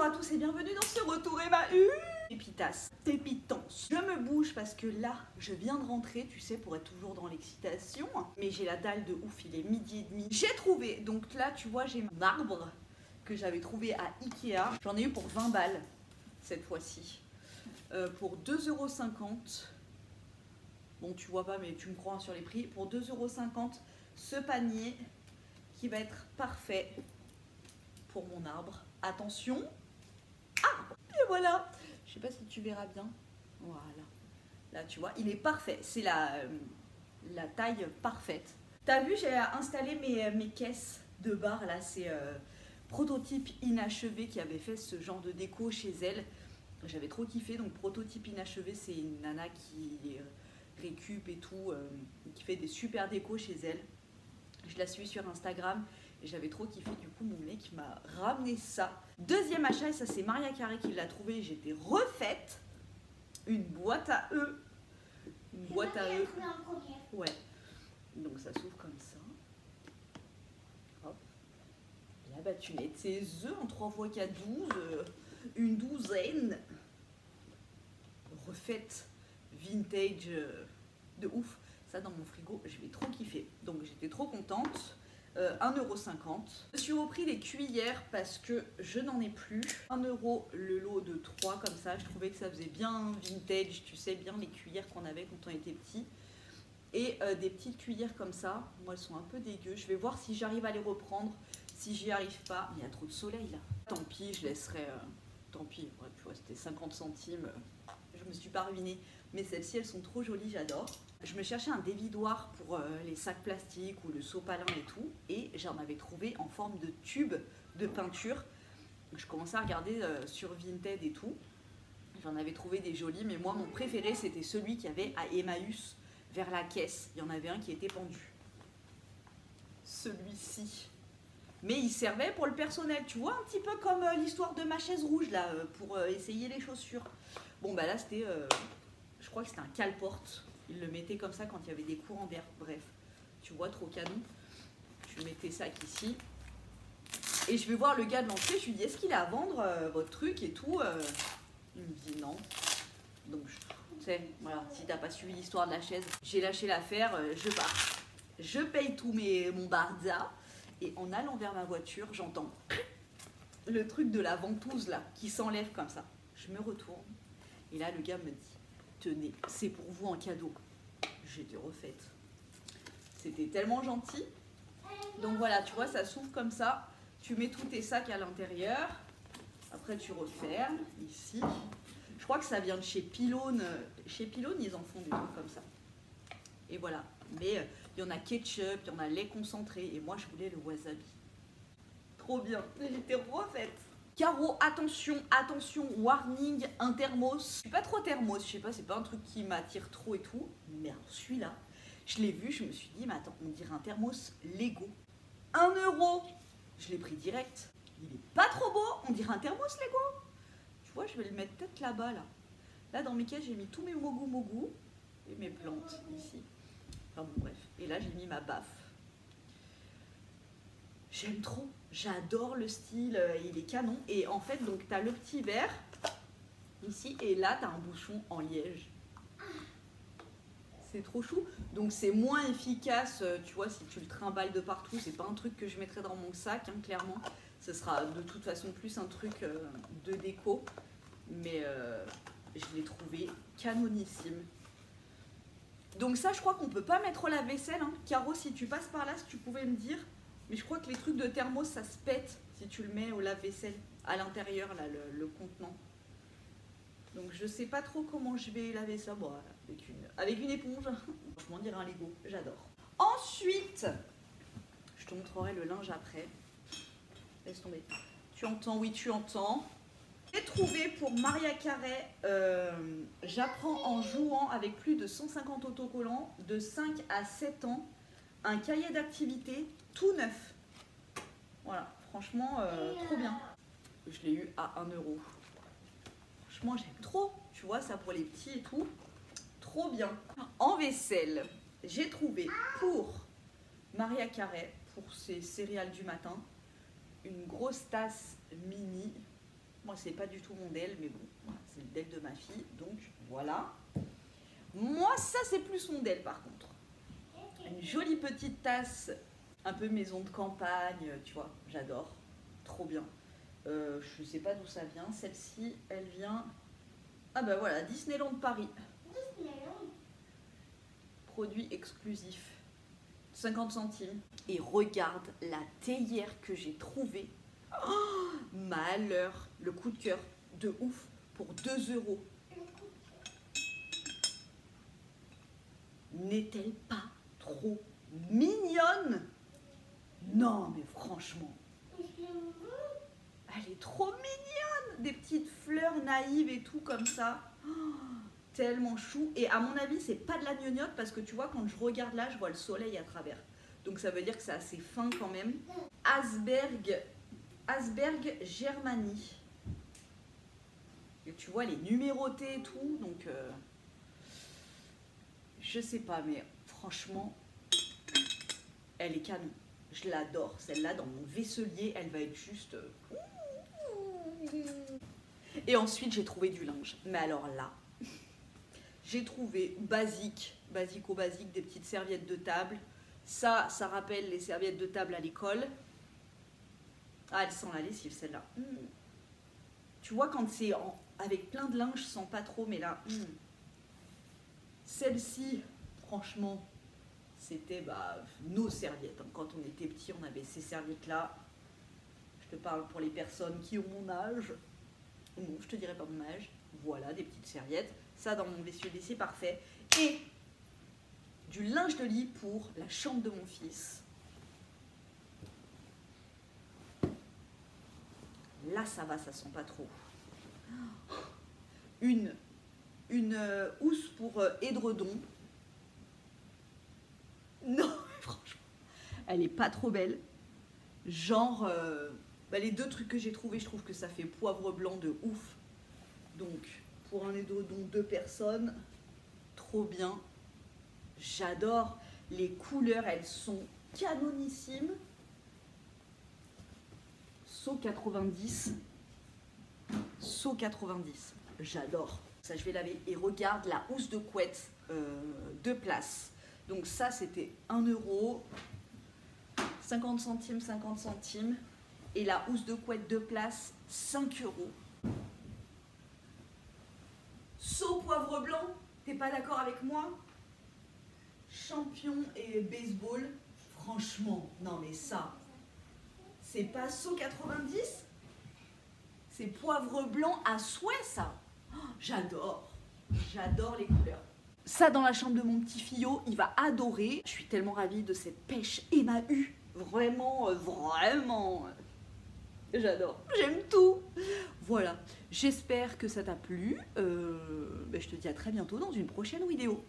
à tous et bienvenue dans ce retour Pépitas, pépitance. Je me bouge parce que là, je viens de rentrer, tu sais, pour être toujours dans l'excitation. Mais j'ai la dalle de ouf, il est midi et demi. J'ai trouvé, donc là, tu vois, j'ai mon arbre que j'avais trouvé à Ikea. J'en ai eu pour 20 balles, cette fois-ci. Pour 2,50 €. Bon, tu vois pas, mais tu me crois sur les prix. Pour 2,50 €, ce panier qui va être parfait pour mon arbre. Attention, arbre. Et voilà. Je sais pas si tu verras bien. Voilà. Là, tu vois, il est parfait. C'est la taille parfaite. T'as vu, j'ai installé mes caisses de bar. Là, c'est Prototype Inachevé qui avait fait ce genre de déco chez elle. J'avais trop kiffé. Donc, Prototype Inachevé, c'est une nana qui récup et tout, qui fait des super décos chez elle. Je la suis sur Instagram et j'avais trop kiffé. Du coup, mon mec m'a ramené ça. Deuxième achat, et ça c'est Maria Carré qui l'a trouvé. J'étais refaite. Une boîte à œufs. Une boîte à œufs. Ouais. Donc ça s'ouvre comme ça. Hop. Là, bah, tu mets tes œufs en 3 x 4, 12. Une douzaine. Refaite vintage de ouf. Ça dans mon frigo, je vais trop kiffer. Donc j'étais trop contente. 1,50 €. Je suis repris les cuillères parce que je n'en ai plus. 1 € le lot de 3 comme ça. Je trouvais que ça faisait bien vintage, tu sais, bien les cuillères qu'on avait quand on était petit. Et des petites cuillères comme ça. Moi, elles sont un peu dégueu. Je vais voir si j'arrive à les reprendre. Si j'y arrive pas, il y a trop de soleil là. Tant pis, je laisserai. Tant pis, ouais, tu vois, c'était 50 centimes. Je me suis pas ruinée. Mais celles-ci, elles sont trop jolies, j'adore. Je me cherchais un dévidoir pour les sacs plastiques ou le sopalin et tout. Et j'en avais trouvé en forme de tube de peinture. Je commençais à regarder sur Vinted et tout. J'en avais trouvé des jolis. Mais moi, mon préféré, c'était celui qu'il y avait à Emmaüs, vers la caisse. Il y en avait un qui était pendu. Celui-ci. Mais il servait pour le personnel. Tu vois, un petit peu comme l'histoire de ma chaise rouge, là, pour essayer les chaussures. Bon, bah là, c'était... je crois que c'était un cale-porte. Il le mettait comme ça quand il y avait des courants d'air. Bref, tu vois, trop canon. Tu mets tes sacs ici. Et je vais voir le gars de l'entrée. Je lui dis, est-ce qu'il est à vendre votre truc et tout Il me dit non. Donc, tu sais, voilà, si t'as pas suivi l'histoire de la chaise, j'ai lâché l'affaire, je pars. Je paye tout mon barda. Et en allant vers ma voiture, j'entends le truc de la ventouse là, qui s'enlève comme ça. Je me retourne. Et là, le gars me dit, tenez, c'est pour vous en cadeau. J'étais refaite. C'était tellement gentil. Donc voilà, tu vois, ça s'ouvre comme ça. Tu mets tous tes sacs à l'intérieur. Après, tu refermes ici. Je crois que ça vient de chez Pylone. Chez Pylone, ils en font des trucs comme ça. Et voilà. Mais il y en a ketchup, il y en a lait concentré. Et moi, je voulais le wasabi. Trop bien. J'étais refaite. Caro, attention, attention, warning, un thermos. Je suis pas trop thermos, je sais pas, c'est pas un truc qui m'attire trop et tout. Mais alors celui-là, je l'ai vu, je me suis dit, mais attends, on dirait un thermos Lego. 1 €. Je l'ai pris direct. Il est pas trop beau, on dirait un thermos Lego. Tu vois, je vais le mettre peut-être là-bas, là. Là, dans mes caisses, j'ai mis tous mes mogu et mes plantes ici. Enfin bon, bref. Et là, j'ai mis ma baffe. J'aime trop, j'adore le style, il est canon. Et en fait, donc tu as le petit verre ici et là tu as un bouchon en liège. C'est trop chou. Donc c'est moins efficace, tu vois, si tu le trimbales de partout. C'est pas un truc que je mettrais dans mon sac, hein, clairement. Ce sera de toute façon plus un truc de déco. Mais je l'ai trouvé canonissime. Donc ça, je crois qu'on peut pas mettre au lave-vaisselle. Hein. Caro, si tu passes par là, si tu pouvais me dire... Mais je crois que les trucs de thermos, ça se pète si tu le mets au lave-vaisselle à l'intérieur, là, le contenant. Donc je sais pas trop comment je vais laver ça. Bon, avec une éponge. Franchement, on dirait un Lego. J'adore. Ensuite, je te montrerai le linge après. Laisse tomber. Tu entends? Oui, tu entends. J'ai trouvé pour Maria Carré, j'apprends en jouant avec plus de 150 autocollants de 5 à 7 ans. Un cahier d'activité tout neuf. Voilà, franchement, trop bien. Je l'ai eu à 1 €. Franchement, j'aime trop. Tu vois, ça pour les petits et tout. Trop bien. En vaisselle, j'ai trouvé pour Maria Carré, pour ses céréales du matin, une grosse tasse mini. Moi, c'est pas du tout mon DEL, mais bon, voilà, c'est le DEL de ma fille, donc voilà. Moi, ça, c'est plus mon DEL, par contre. Une jolie petite tasse, un peu maison de campagne, tu vois, j'adore, trop bien. Je sais pas d'où ça vient, celle-ci, elle vient... Ah bah voilà, Disneyland Paris. Disneyland. Produit exclusif, 50 centimes. Et regarde la théière que j'ai trouvée. Oh, malheur, le coup de cœur de ouf pour 2 €. N'est-elle pas trop mignonne? Non, mais franchement, elle est trop mignonne. Des petites fleurs naïves et tout comme ça. Oh, tellement chou. Et à mon avis, c'est pas de la gnognotte parce que tu vois, quand je regarde là, je vois le soleil à travers. Donc ça veut dire que c'est assez fin quand même. Asberg Germanie. Et tu vois, elle est numérotée et tout. Donc je sais pas, mais franchement, elle est canon. Je l'adore. Celle-là, dans mon vaisselier, elle va être juste... Et ensuite, j'ai trouvé du linge. Mais alors là, j'ai trouvé basique, des petites serviettes de table. Ça rappelle les serviettes de table à l'école. Ah, elle sent la lessive, celle-là. Tu vois, quand c'est avec plein de linge, je sens pas trop, mais là... Celle-ci, franchement, c'était nos serviettes. Quand on était petit, on avait ces serviettes-là. Je te parle pour les personnes qui ont mon âge. Non, je te dirais pas mon âge. Voilà, des petites serviettes. Ça, dans mon vaisselier, c'est parfait. Et du linge de lit pour la chambre de mon fils. Là, ça va, ça sent pas trop. Une housse pour édredon. Non, franchement, elle est pas trop belle. Genre, les 2 trucs que j'ai trouvés, je trouve que ça fait poivre blanc de ouf. Donc, pour un édredon 2 personnes, trop bien. J'adore. Les couleurs, elles sont canonissimes. Saut 90. Saut 90. J'adore. Ça, je vais laver. Et regarde la housse de couette 2 places. Donc ça, c'était 1 €. 50 centimes, 50 centimes. Et la housse de couette 2 places, 5 €. Saut poivre blanc, t'es pas d'accord avec moi? Champion et baseball, franchement, non mais ça, c'est pas saut 90? C'est poivre blanc à souhait, ça. Oh, j'adore les couleurs. Ça, dans la chambre de mon petit fillot, il va adorer. Je suis tellement ravie de cette pêche Emmaüs. Vraiment, j'adore. J'aime tout. Voilà. J'espère que ça t'a plu. Je te dis à très bientôt dans une prochaine vidéo.